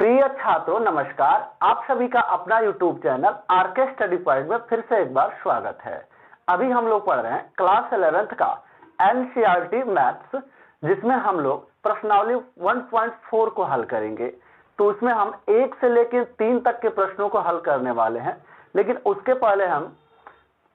प्रिय छात्रों नमस्कार। आप सभी का अपना YouTube channel RK study point में फिर से एक बार स्वागत है। अभी हम लोग पढ़ रहे हैं क्लास 11th का एनसीईआरटी मैथ्स, जिसमें हम लोग प्रश्नावली 1.4 को हल करेंगे। तो उसमें हम 1 से लेकर 3 तक के प्रश्नों को हल करने वाले हैं, लेकिन उसके पहले हम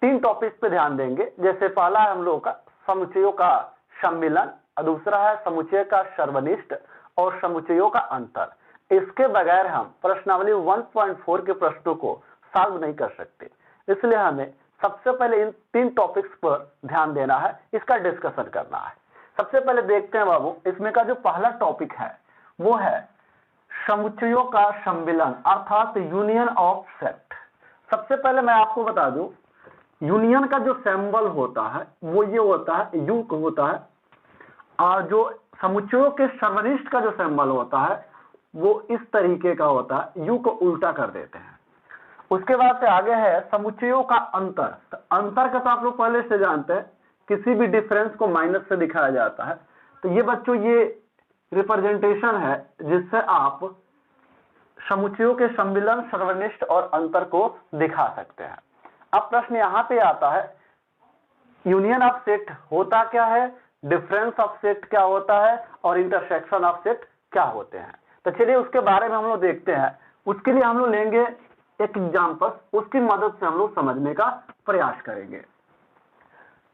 3 टॉपिक पे ध्यान देंगे। जैसे पहला है हम लोग का समुच्चयों का सम्मिलन, दूसरा है समुच्चय का सर्वनिष्ठ और समुच्चयों का अंतर। इसके बगैर हम प्रश्नावली 1.4 के प्रश्नों को सॉल्व नहीं कर सकते, इसलिए हमें सबसे पहले इन 3 टॉपिक्स पर ध्यान देना है, इसका डिस्कशन करना है। सबसे पहले देखते हैं बाबू, इसमें का जो पहला टॉपिक है वो है समुच्चयों का सम्मिलन अर्थात यूनियन ऑफ सेट। सबसे पहले मैं आपको बता दूं, यूनियन का जो सिंबल होता है वो ये होता है, यू होता है, और जो समुच्चयों के सर्वनिष्ठ का जो सिंबल होता है वो इस तरीके का होता है, यू को उल्टा कर देते हैं। उसके बाद से आगे है समुच्चयों का अंतर। तो अंतर का तो आप लोग पहले से जानते हैं, किसी भी डिफरेंस को माइनस से दिखाया जाता है। तो ये बच्चों ये रिप्रेजेंटेशन है जिससे आप समुच्चयों के सम्मिलन, सर्वनिष्ठ और अंतर को दिखा सकते हैं। अब प्रश्न यहाँ पे आता है, यूनियन ऑफ सेट होता क्या है, डिफरेंस ऑफ सेट क्या होता है और इंटरसेक्शन ऑफ सेट क्या होते हैं। तो चलिए उसके बारे में हम लोग देखते हैं। उसके लिए हम लोग लेंगे एक एग्जांपल, उसकी मदद से हम लोग समझने का प्रयास करेंगे।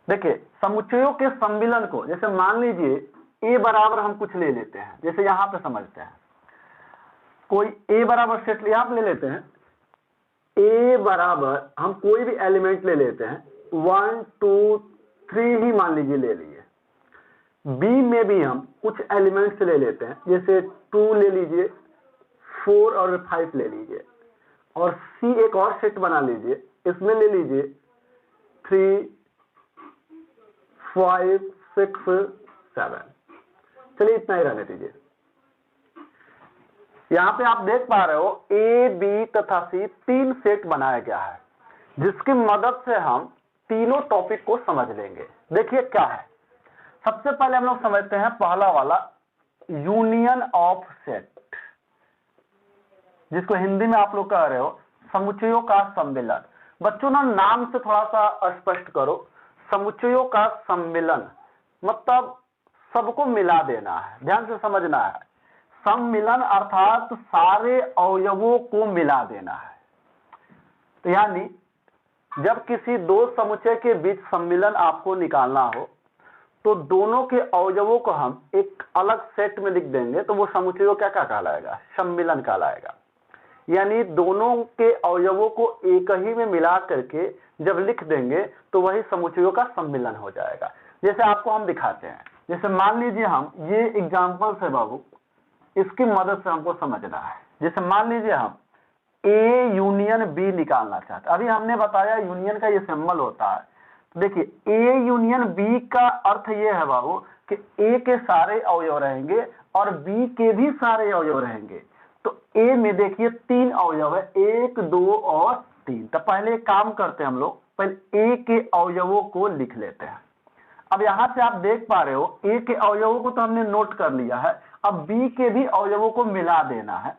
देखिए समुच्चयों के सम्मिलन को, जैसे मान लीजिए ए बराबर हम कुछ ले लेते हैं, जैसे यहां पे समझते हैं, कोई ए बराबर सेट यहां पे ले लेते हैं। ए बराबर हम कोई भी एलिमेंट ले लेते हैं, 1 2 3 ही मान लीजिए ले लिए। बी में भी हम कुछ एलिमेंट्स ले लेते हैं, जैसे 2 ले लीजिए, 4 और 5 ले लीजिए, और सी एक और सेट बना लीजिए, इसमें ले लीजिए 3 5 6 7। चलिए इतना ही रहने दीजिए। यहां पे आप देख पा रहे हो ए बी तथा सी 3 सेट बनाया गया है, जिसकी मदद से हम तीनों टॉपिक को समझ लेंगे। देखिए क्या है, सबसे पहले हम लोग समझते हैं पहला वाला यूनियन ऑफ सेट, जिसको हिंदी में आप लोग कह रहे हो समुच्चयों का सम्मिलन। बच्चों ना नाम से थोड़ा सा स्पष्ट करो, समुच्चयों का सम्मिलन मतलब सबको मिला देना है, ध्यान से समझना है। सम्मिलन अर्थात सारे अवयवों को मिला देना है। तो यानी जब किसी दो समुच्चय के बीच सम्मिलन आपको निकालना हो तो दोनों के अवयवों को हम एक अलग सेट में लिख देंगे, तो वो समुच्चयों क्या कहलाएगा, सम्मिलन कहलाएगा। यानी दोनों के अवयवों को एक ही में मिला करके जब लिख देंगे तो वही समुच्चयों का सम्मिलन हो जाएगा। जैसे आपको हम दिखाते हैं, जैसे मान लीजिए हम ये एग्जाम्पल्स है बाबू, इसकी मदद से हमको समझना है। जैसे मान लीजिए हम ए यूनियन बी निकालना चाहते हैं। अभी हमने बताया यूनियन का ये सिंबल होता है। देखिए ए यूनियन बी का अर्थ ये है बाबू कि ए के सारे अवयव रहेंगे और बी के भी सारे अवयव रहेंगे। तो ए में देखिए 3 अवयव है, 1 2 और 3। तो पहले एक काम करते हैं हम लोग, पहले ए के अवयवों को लिख लेते हैं। अब यहां से आप देख पा रहे हो ए के अवयवों को तो हमने नोट कर लिया है, अब बी के भी अवयवों को मिला देना है।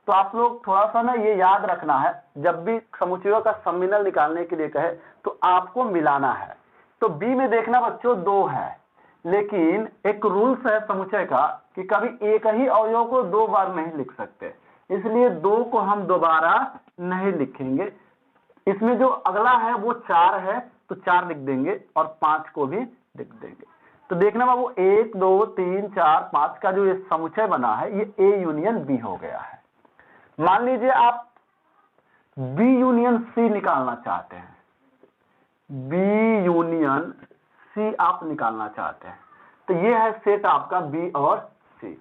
तो आप लोग थोड़ा सा ना ये याद रखना है, जब भी समुच्चयों का सम्मिलन निकालने के लिए कहे तो आपको मिलाना है। तो बी में देखना बच्चों 2 है, लेकिन एक रूल्स है समुच्चय का कि कभी एक ही अवयव को 2 बार नहीं लिख सकते, इसलिए 2 को हम दोबारा नहीं लिखेंगे। इसमें जो अगला है वो 4 है, तो 4 लिख देंगे और 5 को भी लिख देंगे। तो देखना बाबू 1 2 3 4 5 का जो ये समुच्चय बना है ये ए यूनियन बी हो गया है। मान लीजिए आप बी यूनियन सी निकालना चाहते हैं, बी यूनियन सी आप निकालना चाहते हैं, तो ये है सेट आपका बी और सी।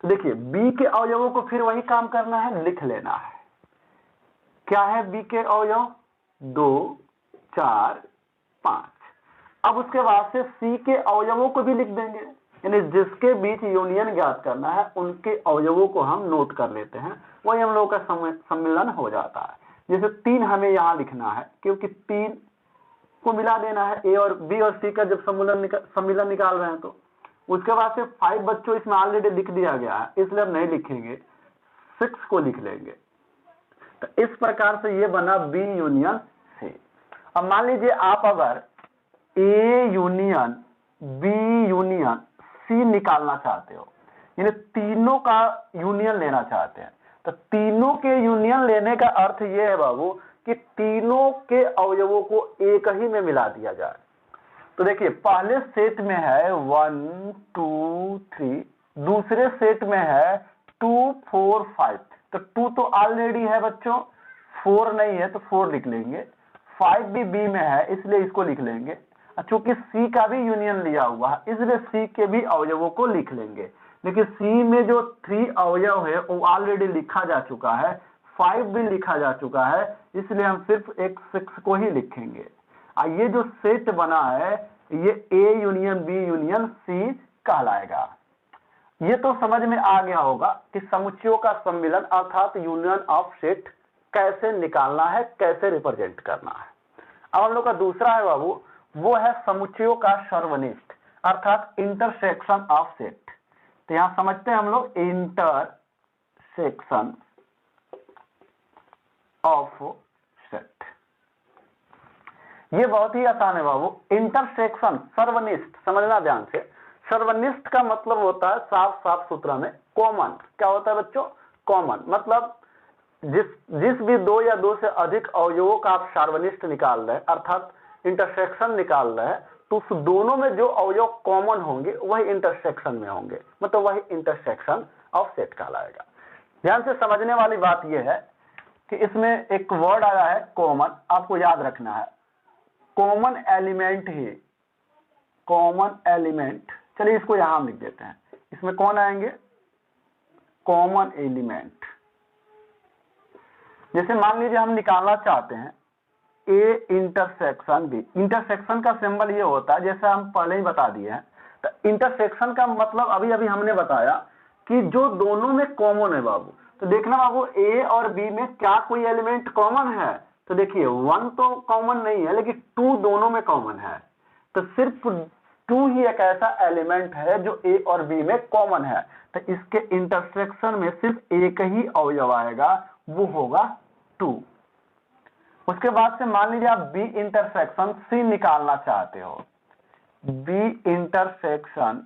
तो देखिए बी के अवयवों को फिर वही काम करना है, लिख लेना है। क्या है बी के अवयव, 2 4 5। अब उसके बाद से सी के अवयवों को भी लिख देंगे, यानी जिसके बीच यूनियन ज्ञात करना है उनके अवयवों को हम नोट कर लेते हैं, वही हम लोगों का सम्मिलन हो जाता है। जैसे 3 हमें यहां लिखना है क्योंकि 3 को मिला देना है, ए और बी और सी का जब सम्मिलन निकाल रहे हैं। तो उसके बाद से 5 बच्चों इसमें ऑलरेडी लिख दिया गया है, इसलिए हम नहीं लिखेंगे। 6 को लिख लेंगे। तो इस प्रकार से ये बना B यूनियन C। अब मान लीजिए आप अगर A union B union C निकालना चाहते हो, यानी तीनों का यूनियन लेना चाहते हैं, तो तीनों के यूनियन लेने का अर्थ ये है बाबू कि तीनों के अवयवों को एक ही में मिला दिया जाए। तो देखिए पहले सेट में है 1 2 3, दूसरे सेट में है 2 4 5। तो 2 तो ऑलरेडी है बच्चों, 4 नहीं है तो 4 लिख लेंगे, 5 भी बी में है इसलिए इसको लिख लेंगे। चूंकि सी का भी यूनियन लिया हुआ है इसलिए सी के भी अवयवों को लिख लेंगे। लेकिन सी में जो 3 अवयव है वो ऑलरेडी लिखा जा चुका है, 5 भी लिखा जा चुका है, इसलिए हम सिर्फ एक 6 को ही लिखेंगे। ये जो सेट बना है ये A union B union C कहलाएगा। ये तो समझ में आ गया होगा कि समुच्चयों का सम्मिलन अर्थात यूनियन ऑफ सेट कैसे निकालना है, कैसे रिप्रेजेंट करना है। अब हम लोग का दूसरा है बाबू, वो है समुच्चयों का सर्वनिष्ठ अर्थात इंटरसेक्शन ऑफ सेट। तो यहां समझते हैं हम लोग इंटरसेक्शन ऑफ सेट। ये बहुत ही आसान है बाबू। इंटरसेक्शन सर्वनिष्ठ समझना ध्यान से। सर्वनिष्ठ का मतलब होता है साफ साफ सूत्र में कॉमन। क्या होता है बच्चों? कॉमन। मतलब जिस भी 2 या 2 से अधिक अवयवों का आप सर्वनिष्ठ निकाल रहे हैं अर्थात इंटरसेक्शन निकाल रहे हैं, तो उस दोनों में जो अवयव कॉमन होंगे वही इंटरसेक्शन में होंगे, मतलब वही इंटरसेक्शन ऑफ सेट कहलाएगा। ध्यान से समझने वाली बात यह है कि इसमें एक वर्ड आया है कॉमन, आपको याद रखना है। कॉमन एलिमेंट ही, कॉमन एलिमेंट, चलिए इसको यहां लिख देते हैं। इसमें कौन आएंगे? Common element. जैसे मान लीजिए हम निकालना चाहते हैं ए इंटरसेक्शन बी। इंटरसेक्शन का सिंबल ये होता है, जैसे हम पहले ही बता दिए हैं। तो इंटरसेक्शन का मतलब अभी अभी हमने बताया कि जो दोनों में कॉमन है बाबू। तो देखना बाबू ए और बी में क्या कोई एलिमेंट कॉमन है? तो देखिए 1 तो कॉमन नहीं है लेकिन 2 दोनों में कॉमन है। तो सिर्फ 2 ही एक ऐसा एलिमेंट है जो ए और बी में कॉमन है। तो इसके इंटरसेक्शन में सिर्फ एक ही अवयव आएगा, वो होगा 2। उसके बाद से मान लीजिए आप बी इंटरसेक्शन सी निकालना चाहते हो, बी इंटरसेक्शन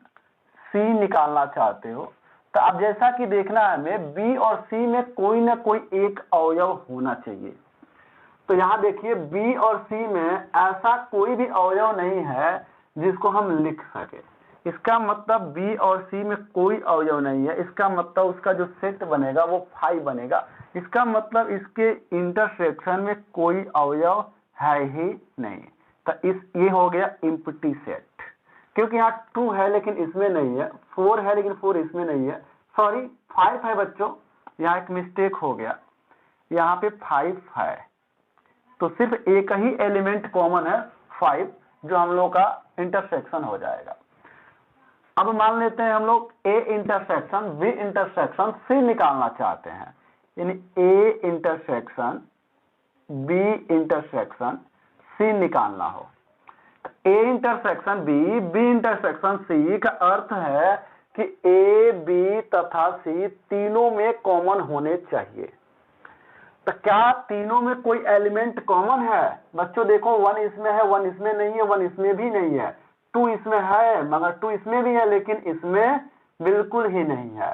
सी निकालना चाहते हो, तो अब जैसा कि देखना है हमें बी और सी में कोई ना कोई एक अवयव होना चाहिए। तो यहां देखिए बी और सी में ऐसा कोई भी अवयव नहीं है जिसको हम लिख सके। इसका मतलब बी और सी में कोई अवयव नहीं है, इसका मतलब उसका जो सेट बनेगा वो 5 बनेगा। इसका मतलब इसके इंटरसेक्शन में कोई अवयव है ही नहीं। तो ये हो गया एम्प्टी सेट, क्योंकि यहाँ 2 है लेकिन इसमें नहीं है, 4 है लेकिन 4 इसमें नहीं है, सॉरी 5 है बच्चों, यहाँ एक मिस्टेक हो गया, यहाँ पे 5 है। तो सिर्फ एक ही एलिमेंट कॉमन है 5, जो हम लोग का इंटरसेक्शन हो जाएगा। अब मान लेते हैं हम लोग A intersection B intersection C निकालना चाहते हैं, यानी A intersection B intersection C निकालना हो। A intersection B B intersection C का अर्थ है कि ए बी तथा सी तीनों में कॉमन होने चाहिए। तो क्या तीनों में कोई एलिमेंट कॉमन है? बच्चों देखो 1 इसमें है, 1 इसमें नहीं है, 1 इसमें भी नहीं है, 2 इसमें है मगर 2 इसमें भी है लेकिन इसमें बिल्कुल ही नहीं है,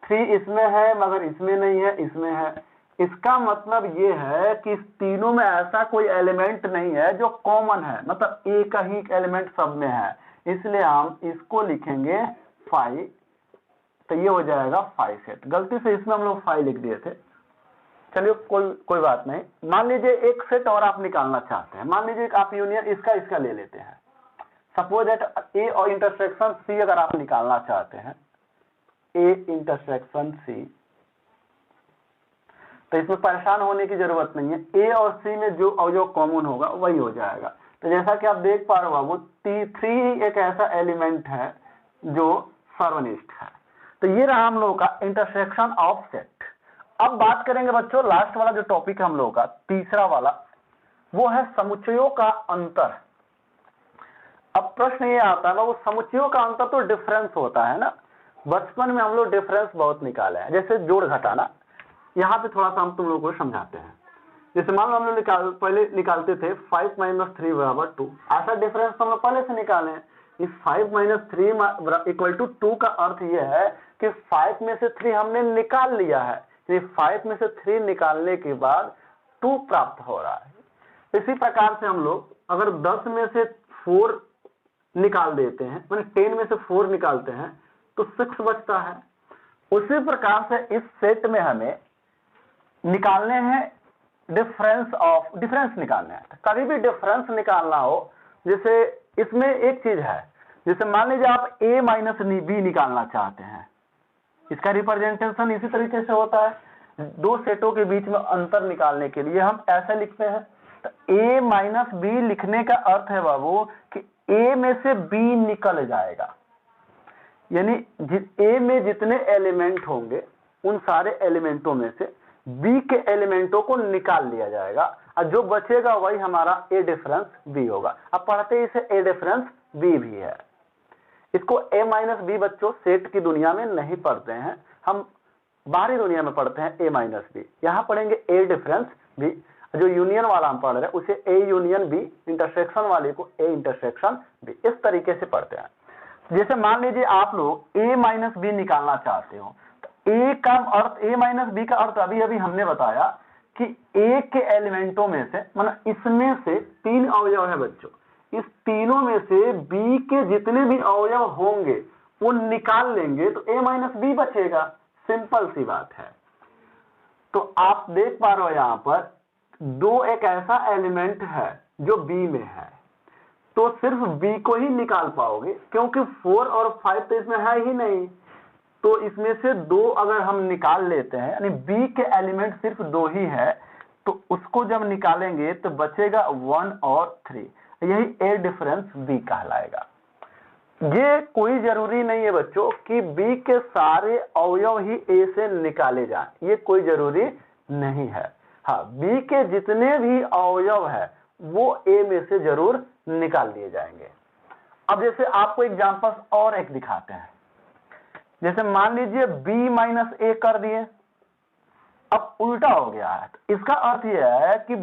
3 इसमें है मगर इसमें नहीं है, इसमें है। इसका मतलब ये है कि इस तीनों में ऐसा कोई एलिमेंट नहीं है जो कॉमन है, मतलब एक ही एलिमेंट सब में है, इसलिए हम इसको लिखेंगे 5। तो ये हो जाएगा 5 सेट। गलती से इसमें हम लोग 5 लिख दिए थे, चलिए कोई बात नहीं। मान लीजिए एक सेट और आप निकालना चाहते हैं, मान लीजिए आप यूनियन इसका ले लेते हैं। सपोज दैट ए और इंटरसेक्शन सी अगर आप निकालना चाहते हैं, ए इंटरसेक्शन सी, तो इसमें परेशान होने की जरूरत नहीं है, ए और सी में जो अवयव कॉमन होगा वही हो जाएगा। तो जैसा कि आप देख पा रहे हो बाबू 3 एक ऐसा एलिमेंट है जो सर्वनिष्ठ है। तो ये रहा हम लोगों का इंटरसेक्शन ऑफ सेट। अब बात करेंगे बच्चों लास्ट वाला जो टॉपिक हम लोगों का तीसरा वाला, वो है समुच्चयों का अंतर। अब प्रश्न ये आता है ना, वो समुच्चयों का अंतर तो डिफरेंस होता है ना। बचपन में हम लोग डिफरेंस बहुत निकाले हैं, जैसे जोड़ घटाना। यहाँ पे थोड़ा सा हम तुम लोगों को समझाते हैं। जैसे मान लो हम लोग पहले निकालते थे 5 - 3 = 2, ऐसा डिफरेंस हम लोग पहले से निकाले हैं। इस 5 - 3 = 2 का अर्थ यह है कि 5 में से 3 हमने निकाल लिया है, 5 में से 3 निकालने के बाद 2 प्राप्त हो रहा है। इसी प्रकार से हम लोग अगर 10 में से 4 निकाल देते हैं, माने 10 में से 4 निकालते हैं तो 6 बचता है। उसी प्रकार से इस सेट में हमें निकालने हैं डिफरेंस निकालना है। कभी भी डिफरेंस निकालना हो, जैसे इसमें एक चीज है, जैसे मान लीजिए आप a - b निकालना चाहते हैं, इसका रिप्रेजेंटेशन इसी तरीके से होता है। दो सेटों के बीच में अंतर निकालने के लिए हम ऐसे लिखते हैं। तो a - b लिखने का अर्थ है बाबू कि a में से b निकल जाएगा, यानी a में जितने एलिमेंट होंगे उन सारे एलिमेंटों में से b के एलिमेंटों को निकाल लिया जाएगा और जो बचेगा वही हमारा a डिफरेंस b होगा। अब पढ़ते इसे a डिफरेंस b भी है। इसको a - b बच्चों सेट की दुनिया में नहीं पढ़ते हैं, हम बाहरी दुनिया में पढ़ते हैं a - b। यहां पढ़ेंगे a डिफरेंस b, जो यूनियन वाला हम पढ़ रहे हैं उसे a यूनियन b, इंटरसेक्शन वाले को a इंटरसेक्शन b, इस तरीके से पढ़ते हैं। जैसे मान लीजिए आप लोग a - b निकालना चाहते हो, तो a का अर्थ a - b का अर्थ अभी अभी हमने बताया कि a के एलिमेंटों में से, मतलब इसमें से 3 अवयव है बच्चों, इस तीनों में से b के जितने भी अवयव होंगे वो निकाल लेंगे तो a - b बचेगा। सिंपल सी बात है। तो आप देख पा रहे हो यहां पर एक ऐसा एलिमेंट है जो b में है, तो सिर्फ b को ही निकाल पाओगे क्योंकि 4 और 5 तो इसमें है ही नहीं। तो इसमें से 2 अगर हम निकाल लेते हैं, यानी b के एलिमेंट सिर्फ 2 ही है, तो उसको जब निकालेंगे तो बचेगा 1 और 3, यही a डिफरेंस b कहलाएगा। ये कोई जरूरी नहीं है बच्चों कि b के सारे अवयव ही a से निकाले जाएं, ये कोई जरूरी नहीं है। हाँ, b के जितने भी अवयव है वो a में से जरूर निकाल दिए जाएंगे। अब जैसे आपको एग्जांपल और एक दिखाते हैं। जैसे मान लीजिए b - a कर दिए, अब उल्टा हो गया है। तो इसका अर्थ यह है कि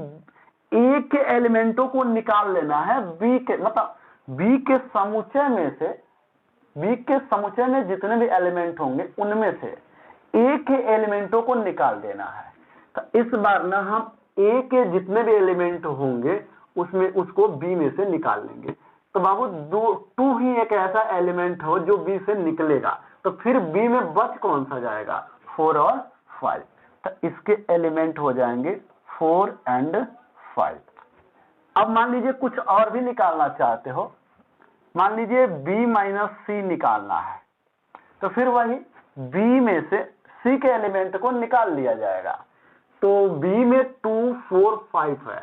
a के एलिमेंटों को निकाल लेना है b के, मतलब b के समुच्चय में से, b के समुच्चय में जितने भी एलिमेंट होंगे उनमें से a के एलिमेंटों को निकाल देना है। तो इस बार ना हम a के जितने भी एलिमेंट होंगे उसमें उसको b में से निकाल लेंगे। तो बाबू 2 ही एक ऐसा एलिमेंट हो जो b से निकलेगा, तो फिर b में बच कौन सा जाएगा? 4 और 5। तो इसके एलिमेंट हो जाएंगे 4 और 5। अब मान लीजिए कुछ और भी निकालना चाहते हो, मान लीजिए b - c निकालना है, तो फिर वही b में से c के एलिमेंट को निकाल लिया जाएगा। तो b में 2, 4, 5 है,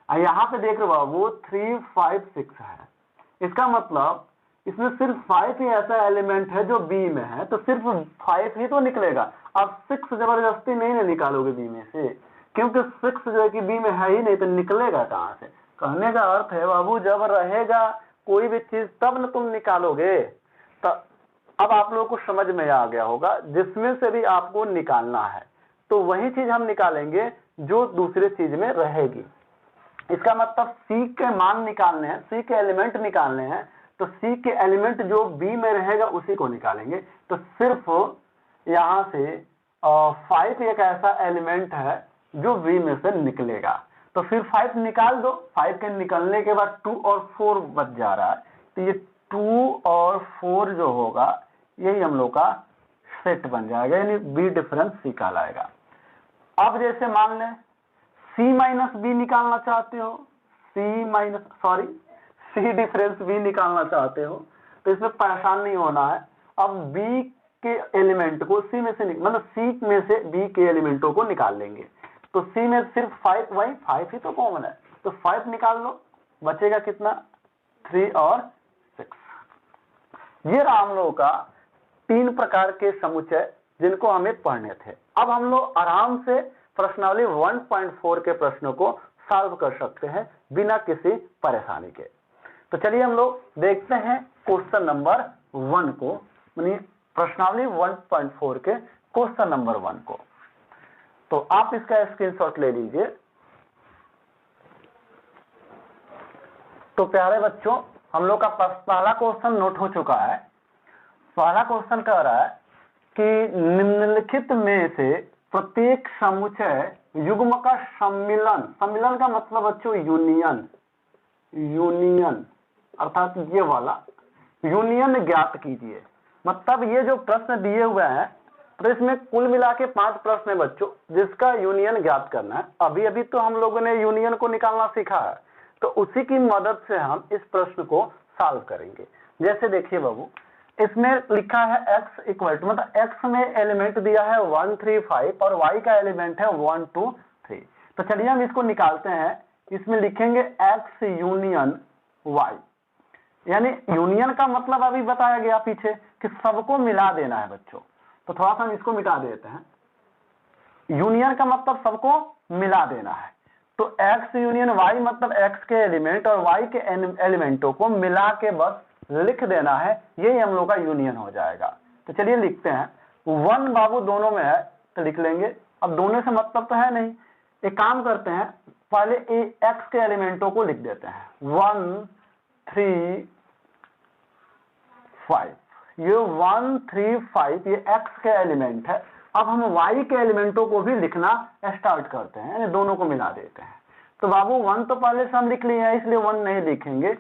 यहां पे देख रहे हो बाबू 3, 5, 6 है। इसका मतलब इसमें सिर्फ 5 ही ऐसा एलिमेंट है जो b में है, तो सिर्फ 5 ही तो निकलेगा। अब 6 जबरदस्ती नहीं निकालोगे b में से, क्योंकि 6 जो है कि b में है ही नहीं, तो निकलेगा कहां से? कहने का अर्थ है बाबू जब रहेगा कोई भी चीज तब न तुम निकालोगे। तो अब आप लोगों को समझ में आ गया होगा, जिसमें से भी आपको निकालना है तो वही चीज हम निकालेंगे जो दूसरे चीज में रहेगी। इसका मतलब c के मान निकालने हैं, c के एलिमेंट निकालने हैं, तो c के एलिमेंट जो b में रहेगा उसी को निकालेंगे। तो सिर्फ यहां से 5 एक ऐसा एलिमेंट है जो b में से निकलेगा, तो फिर 5 निकाल दो। 5 के निकलने के बाद 2 और 4 बच जा रहा है, तो ये 2 और 4 जो होगा यही हम लोग का सेट बन जाएगा, यानी b डिफरेंस c कहलाएगा। अब जैसे मान लें c - b निकालना चाहते हो, c डिफरेंस b निकालना चाहते हो, तो इसमें परेशान नहीं होना है। अब b के एलिमेंट को c में से मतलब c में से b के एलिमेंटों को निकाल लेंगे। तो c में सिर्फ 5, वही 5 ही तो कॉमन है, तो 5 निकाल लो, बचेगा कितना? 3 और 6। ये हम लोगों का 3 प्रकार के समुच्चय जिनको हमें पढ़ने थे। अब हम लोग आराम से प्रश्नावली 1.4 के प्रश्नों को सॉल्व कर सकते हैं बिना किसी परेशानी के। तो चलिए हम लोग देखते हैं क्वेश्चन नंबर 1 को, यानी प्रश्नावली 1.4 के क्वेश्चन नंबर 1 को। तो आप इसका स्क्रीनशॉट ले लीजिए। तो प्यारे बच्चों, हम लोग का पहला क्वेश्चन नोट हो चुका है। पहला क्वेश्चन कह रहा है कि निम्नलिखित में से प्रत्येक समुच्चय युग्म का सम्मिलन, सम्मिलन का मतलब बच्चों यूनियन, यूनियन अर्थात ये वाला यूनियन ज्ञात कीजिए। मतलब ये जो प्रश्न दिए हुए हैं तो इसमें कुल मिला के 5 प्रश्न है बच्चों, जिसका यूनियन ज्ञात करना है। अभी अभी तो हम लोगों ने यूनियन को निकालना सीखा है, तो उसी की मदद से हम इस प्रश्न को सॉल्व करेंगे। जैसे देखिए बाबू, इसमें लिखा है x इक्वल टू, मतलब x में एलिमेंट दिया है 1 3 5 और y का एलिमेंट है 1 2 3। तो चलिए हम इसको निकालते हैं। इसमें लिखेंगे x यूनियन y, यानी यूनियन का मतलब अभी बताया गया पीछे कि सबको मिला देना है बच्चों। तो थोड़ा सा हम इसको मिटा देते हैं। यूनियन का मतलब सबको मिला देना है, तो x यूनियन y मतलब x के एलिमेंट और y के एलिमेंटों को मिला के बस लिख देना है, यही हम लोग का यूनियन हो जाएगा। तो चलिए लिखते हैं। 1 बाबू दोनों में है तो लिख लेंगे। अब दोनों से मतलब तो है नहीं, एक काम करते हैं, पहले x के एलिमेंटों को लिख देते हैं 1 3 5। ये 1 3 5 ये x के एलिमेंट है। अब हम y के एलिमेंटों को भी लिखना स्टार्ट करते हैं, दोनों को मिला देते हैं। तो बाबू 1 तो पहले से हम लिख लिए हैं, इसलिए 1 नहीं लिखेंगे।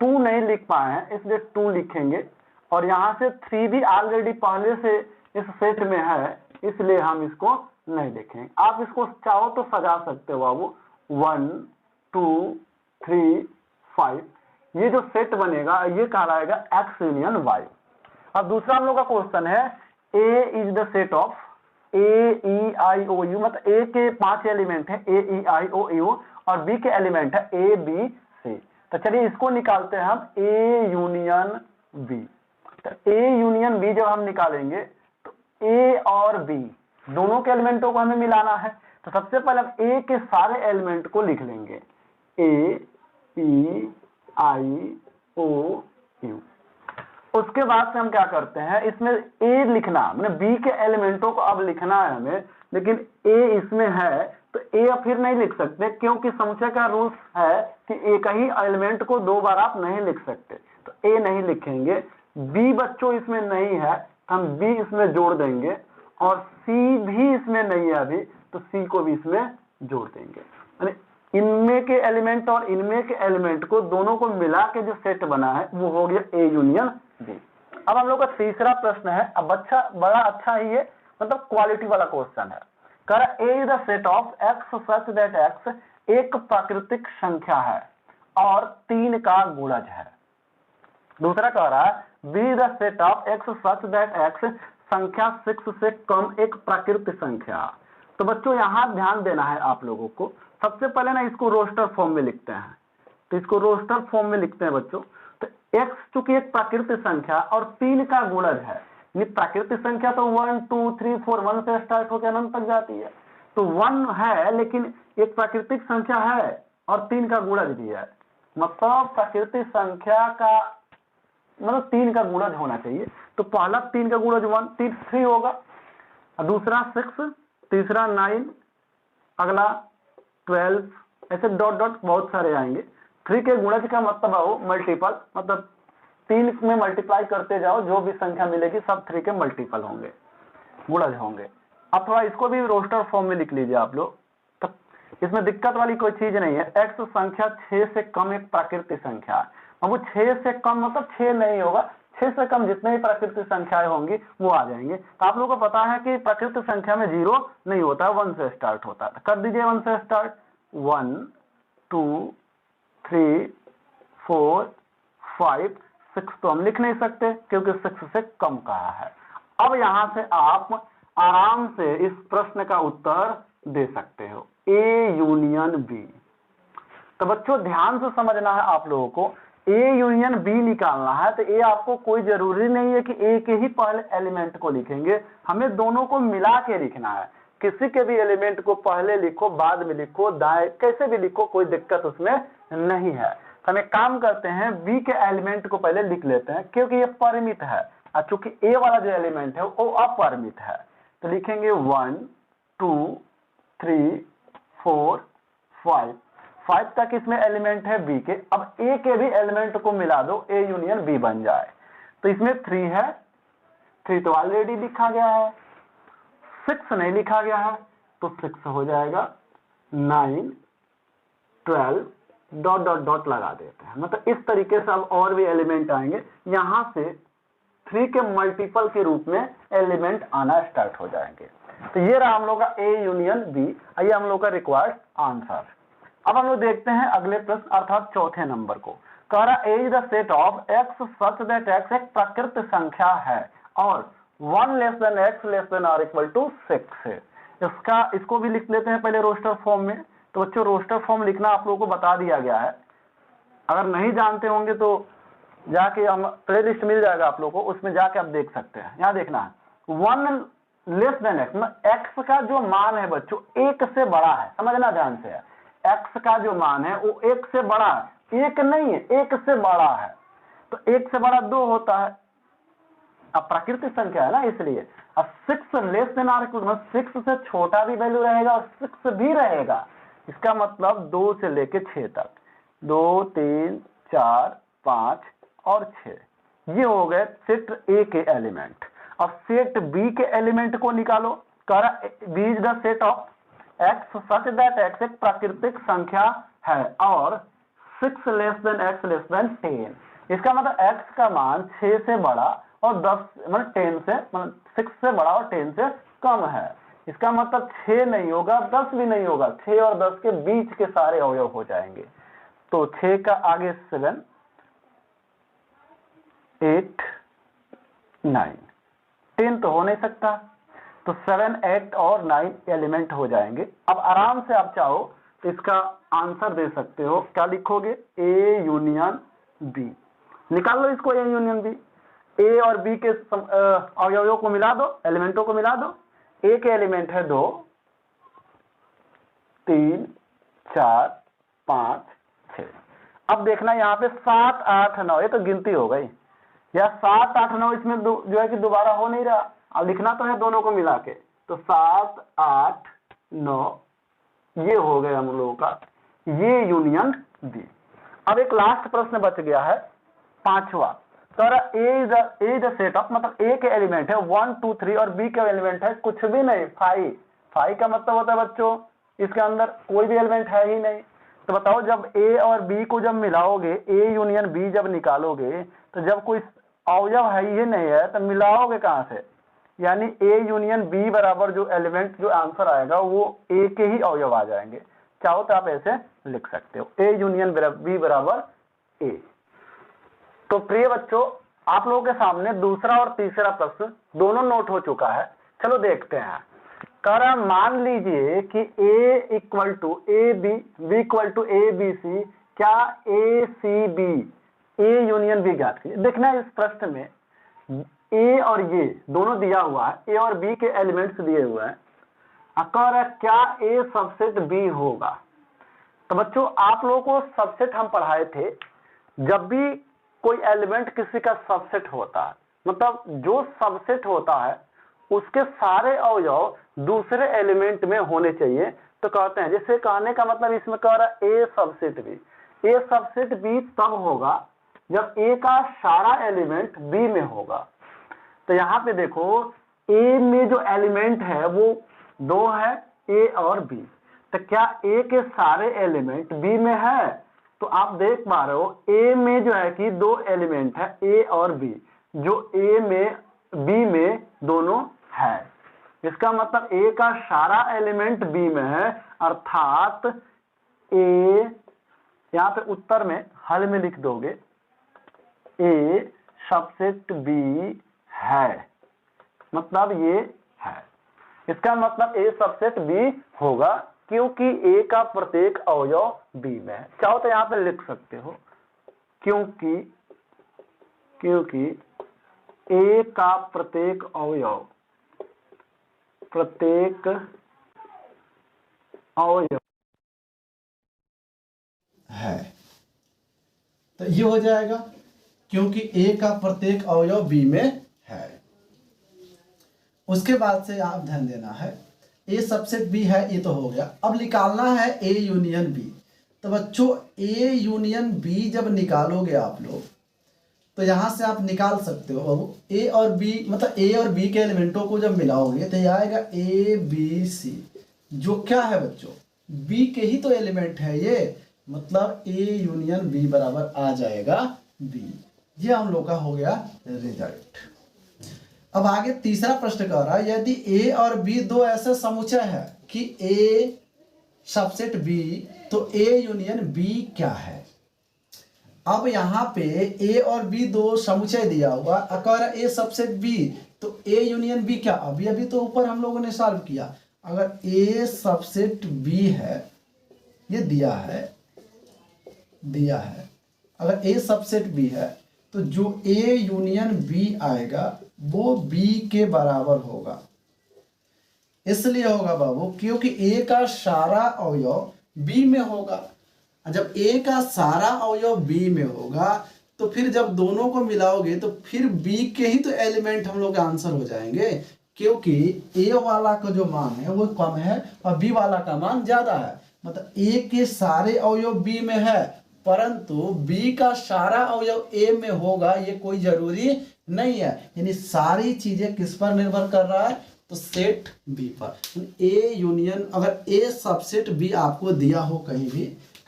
2 नहीं लिख पाए हैं, इसलिए 2 लिखेंगे। और यहाँ से 3 भी ऑलरेडी पहले से इस सेट में है, इसलिए हम इसको नहीं लिखेंगे। आप इसको चाहो तो सजा सकते हो बाबू, 1 2 3 5, ये जो सेट बनेगा ये कहलाएगा x यूनियन y। अब दूसरा हम लोग का क्वेश्चन है A is the set of A E I O U, मतलब A के 5 एलिमेंट है A E I O U और B के एलिमेंट है A B C। तो चलिए इसको निकालते हैं हम A यूनियन B। तो A यूनियन B जब हम निकालेंगे तो A और B दोनों के एलिमेंटों को हमें मिलाना है। तो सबसे पहले हम A के सारे एलिमेंट को लिख लेंगे A E I O U। उसके बाद से हम क्या करते हैं, इसमें A लिखना, मतलब B के एलिमेंटों को अब लिखना है हमें, लेकिन A इसमें है तो A फिर नहीं लिख सकते, क्योंकि समुच्चय का रूल है कि एक ही एलिमेंट को 2 बार आप नहीं लिख सकते। तो A नहीं लिखेंगे। B बच्चों इसमें नहीं है तो हम B इसमें जोड़ देंगे, और C भी इसमें नहीं है अभी, तो C को भी इसमें जोड़ देंगे। यानी इनमें के एलिमेंट और इनमें के एलिमेंट को दोनों को मिला के जो सेट बना है वो हो गया A यूनियन B। अब हम लोग का तीसरा प्रश्न है। अब बड़ा अच्छा ही है, मतलब क्वालिटी वाला क्वेश्चन है। कह रहा A is the set of x such that x एक प्राकृतिक संख्या है और 3 का गुणज है। दूसरा कह रहा है B is the set of x such that x संख्या 6 से कम एक प्राकृतिक संख्या। तो बच्चों यहाँ ध्यान देना है आप लोगों को। सबसे पहले ना इसको रोस्टर फॉर्म में लिखते हैं, तो इसको रोस्टर फॉर्म में लिखते हैं बच्चों। तो x चूंकि एक प्राकृतिक संख्या और 3 का गुणज है, प्राकृतिक संख्या तो 1 2 3 4 1 से स्टार्ट होकर अनंत तक जाती है। तो 1 है लेकिन एक प्राकृतिक संख्या है और 3 का गुणज भी है, मतलब प्राकृतिक संख्या का मतलब 3 का गुणज होना चाहिए। तो पहला 3 का गुणज 1 3 होगा, दूसरा 6, तीसरा 9, अगला 12, ऐसे डॉट डॉट बहुत सारे आएंगे। 3 के गुणज का मतलब हो मल्टीपल, मतलब 3 में मल्टीप्लाई करते जाओ, जो भी संख्या मिलेगी सब 3 के मल्टीपल होंगे, गुणज होंगे। अब थोड़ा इसको भी रोस्टर फॉर्म में लिख लीजिए आप लोग, तो इसमें दिक्कत वाली कोई चीज नहीं है। x संख्या 6 से कम एक प्राकृतिक संख्या है। अब वो 6 से कम मतलब 6 नहीं होगा, 6 से कम जितने भी प्राकृतिक संख्याएं होंगी वो आ जाएंगे। तो आप लोगों को पता है कि प्राकृतिक संख्या में 0 नहीं होता, 1 से स्टार्ट होता है। कर दीजिए 1 से स्टार्ट, 1 2 3 4 5 6 तो हम लिख नहीं सकते क्योंकि 6 से कम कहा है। अब यहां से आप आराम से इस प्रश्न का उत्तर दे सकते हो, A यूनियन B। तो बच्चों ध्यान से समझना है आप लोगों को, A यूनियन B निकालना है तो A आपको कोई जरूरी नहीं है कि A के ही पहले एलिमेंट को लिखेंगे, हमें दोनों को मिला के लिखना है। किसी के भी एलिमेंट को पहले लिखो, बाद में लिखो, दाएं कैसे भी लिखो, कोई दिक्कत उसमें नहीं है। हम एक काम करते हैं, B के एलिमेंट को पहले लिख लेते हैं क्योंकि ये परिमित है, और चूंकि A वाला जो एलिमेंट है वो अपरिमित है। तो लिखेंगे 1 2 3 4 5 5 तक इसमें एलिमेंट है बी के। अब ए के भी एलिमेंट को मिला दो, ए यूनियन बी बन जाए। तो इसमें 3 है, 3 तो ऑलरेडी लिखा गया है, 6 नहीं लिखा गया है, तो 6 हो जाएगा, 9 12 डॉट डॉट डॉट लगा देते हैं। मतलब इस तरीके से अब और भी एलिमेंट आएंगे, यहां से 3 के मल्टीपल के रूप में एलिमेंट आना स्टार्ट हो जाएंगे। तो ये रहा हम लोग का ए यूनियन बी, ये हम लोग का रिक्वायर्ड आंसर। अब हम लोग देखते हैं अगले प्रश्न अर्थात चौथे नंबर को। कह रहा A is the set of x such that x एक प्राकृत संख्या है और 1 less than x less than और इक्वल टू 6 है। इसको भी लिख लेते हैं पहले रोस्टर फॉर्म में। तो बच्चों रोस्टर फॉर्म लिखना आप लोगों को बता दिया गया है, अगर नहीं जानते होंगे तो जाके हम प्ले लिस्ट मिल जाएगा आप लोगों को, उसमें जाके आप देख सकते हैं। यहाँ देखना है 1 लेस देन एक्स, एक्स का जो मान है बच्चों 1 से बड़ा है, समझना ध्यान से है। एक्स का जो मान है वो 1 से बड़ा है, 1 नहीं है, 1 से बड़ा है। तो 1 से बड़ा 2 होता है, अब प्राकृतिक संख्या है ना इसलिए। अब 6 लेस देन आर इक्वल 6 से छोटा भी वैल्यू रहेगा और 6 भी रहेगा। इसका मतलब 2 से लेके 6 तक, 2 3 4 5 और 6, ये हो गए सेट ए के एलिमेंट। अब सेट बी के एलिमेंट को निकालो। कह रहा B is the set of x such that x एक प्राकृतिक संख्या है और 6 less than x less than 10। इसका मतलब एक्स का मान 6 से बड़ा और 10 मतलब 10 से मतलब 6 से बड़ा और 10 से कम है। इसका मतलब 6 नहीं होगा, 10 भी नहीं होगा, 6 और 10 के बीच के सारे अवयव हो जाएंगे। तो 6 का आगे 7 8 9 10 तो हो नहीं सकता, तो 7 8 और 9 एलिमेंट हो जाएंगे। अब आराम से आप चाहो तो इसका आंसर दे सकते हो, क्या लिखोगे? A union B. निकाल लो इसको, ए यूनियन बी। ए और बी के अवयवों को मिला दो, एलिमेंटों को मिला दो। ए के एलिमेंट है 2 3 4 5 6। अब देखना यहाँ पे 7 8 9, ये तो गिनती हो गई, या 7 8 9 इसमें जो है कि दोबारा हो नहीं रहा। अब लिखना तो है दोनों को मिला के, तो 7 8 9 ये हो गए हम लोगों का ये यूनियन बी। अब एक लास्ट प्रश्न बच गया है, 5वां। तो ए इज द सेट ऑफ, मतलब ए के एलिमेंट है 1 2 3 और बी के एलिमेंट है कुछ भी नहीं 5। 5 का मतलब होता है बच्चों इसके अंदर कोई भी एलिमेंट है ही नहीं। तो बताओ जब ए और बी को जब मिलाओगे, ए यूनियन बी जब निकालोगे, तो जब कोई अवयव है ही नहीं है तो मिलाओगे कहां से? यानी ए यूनियन बी बराबर जो एलिमेंट जो आंसर आएगा वो ए के ही अवयव आ जाएंगे। चाहो तो आप ऐसे लिख सकते हो, ए यूनियन बी बराबर ए। तो प्रिय बच्चों, आप लोगों के सामने दूसरा और तीसरा प्रश्न दोनों नोट हो चुका है। चलो देखते हैं। कह रहा मान लीजिए कि A equal to A B, B equal to A B C, क्या A C B, A union B ज्ञात कीजिए। देखना इस प्रश्न में ए और ये दोनों दिया हुआ है, ए और बी के एलिमेंट्स दिए हुए हैं। कह रहा क्या ए सबसेट बी होगा। तो बच्चों आप लोगों को सबसेट हम पढ़ाए थे, जब भी कोई एलिमेंट किसी का सबसेट होता है, मतलब जो सबसेट होता है उसके सारे अवयव दूसरे एलिमेंट में होने चाहिए। तो कहते हैं, जैसे कहने का मतलब इसमें कह रहा है ए सबसेट बी, ए सबसेट बी तब होगा जब ए का सारा एलिमेंट बी में होगा। तो यहाँ पे देखो ए में जो एलिमेंट है वो 2 है, ए और बी। तो क्या ए के सारे एलिमेंट बी में है? तो आप देख पा रहे हो ए में जो है कि 2 एलिमेंट है, ए और बी, जो ए में बी में दोनों है। इसका मतलब ए का सारा एलिमेंट बी में है, अर्थात ए, यहाँ पे उत्तर में हल में लिख दोगे ए सबसेट बी है, मतलब ये है। इसका मतलब ए सबसेट बी होगा क्योंकि ए का प्रत्येक अवयव बी में है। चाहो तो यहां पे लिख सकते हो क्योंकि ए का प्रत्येक अवयव है, तो ये हो जाएगा क्योंकि ए का प्रत्येक अवयव बी में है। उसके बाद से आप ध्यान देना है, ए सबसेट बी है, ये तो हो गया। अब निकालना है ए यूनियन बी। तो बच्चों ए यूनियन बी जब निकालोगे आप लोग तो यहाँ से आप निकाल सकते हो बाबू ए और बी, मतलब ए और बी के एलिमेंटों को जब मिलाओगे तो ये आएगा ए बी सी, जो क्या है बच्चों बी के ही तो एलिमेंट है ये, मतलब ए यूनियन बी बराबर आ जाएगा बी। ये हम लोग का हो गया रिजल्ट। अब आगे तीसरा प्रश्न कह रहा है यदि ए और बी दो ऐसे समुच्चय है कि ए सबसेट बी तो ए यूनियन बी क्या है। अब यहाँ पे ए और बी दो समुच्चय दिया हुआ, अगर ए सबसेट बी तो ए यूनियन बी क्या, अभी तो ऊपर हम लोगों ने सॉल्व किया। अगर ए सबसेट बी है, ये दिया है, अगर ए सबसेट बी है तो जो ए यूनियन बी आएगा वो बी के बराबर होगा। इसलिए होगा बाबू क्योंकि ए का सारा अवयव बी में होगा। जब ए का सारा अवयव बी में होगा तो फिर जब दोनों को मिलाओगे तो फिर बी के ही तो एलिमेंट हम लोग आंसर हो जाएंगे, क्योंकि ए वाला का जो मान है वो कम है और बी वाला का मान ज्यादा है। मतलब ए के सारे अवयव बी में है परंतु बी का सारा अवयव ए में होगा, ये कोई जरूरी नहीं है। यानी सारी चीजें किस पर निर्भर कर रहा है, तो सेट बी पर। ए यूनियन, अगर ए सबसेट बी आपको दिया हो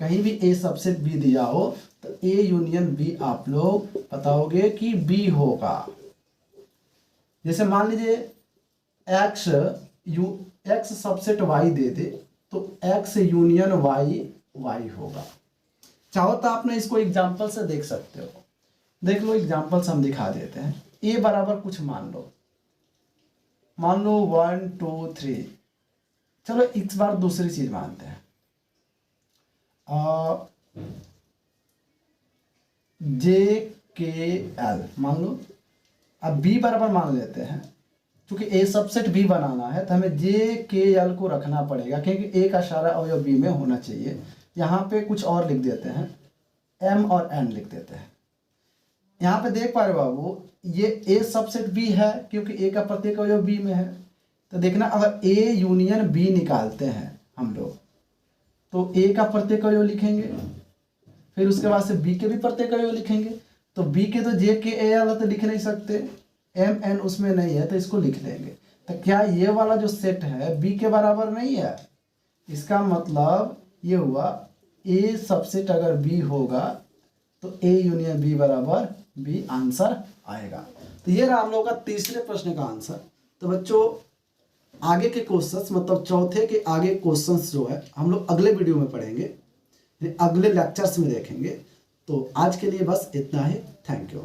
कहीं भी ए सबसेट बी दिया हो तो ए यूनियन बी आप लोग बताओगे कि बी होगा। जैसे मान लीजिए एक्स सबसेट वाई दे दे तो एक्स यूनियन वाई होगा। चाहो तो आपने इसको एग्जांपल से देख सकते हो, देख लो एग्जांपल से हम दिखा देते हैं। ए बराबर कुछ मान लो 1 2 3। चलो इस बार दूसरी चीज मानते हैं, जे के एल मान लो। अब बी बराबर मान लेते हैं, क्योंकि ए सबसेट बी बनाना है तो हमें जे के एल को रखना पड़ेगा क्योंकि ए का सारा अवयव बी में होना चाहिए। यहाँ पे कुछ और लिख देते हैं, एम और एन लिख देते हैं। यहाँ पे देख पा रहे बाबू ये ए सबसेट बी है क्योंकि ए का प्रत्येक अवयव बी में है। तो देखना अगर ए यूनियन बी निकालते हैं हम लोग तो ए का प्रत्येक अवयव लिखेंगे, फिर उसके बाद से बी के भी प्रत्येक अवयव लिखेंगे। तो बी के तो जे के ए वाला तो लिख नहीं सकते, एम एन उसमें नहीं है तो इसको लिख लेंगे। तो क्या ये वाला जो सेट है बी के बराबर नहीं है, इसका मतलब ये हुआ ए सबसेट अगर बी होगा तो ए यूनियन बी बराबर बी आंसर आएगा। तो ये रहा हम लोग का तीसरे प्रश्न का आंसर। तो बच्चों आगे के क्वेश्चंस, मतलब चौथे के आगे क्वेश्चंस जो है हम लोग अगले वीडियो में पढ़ेंगे, अगले लेक्चर्स में देखेंगे। तो आज के लिए बस इतना ही। Thank you.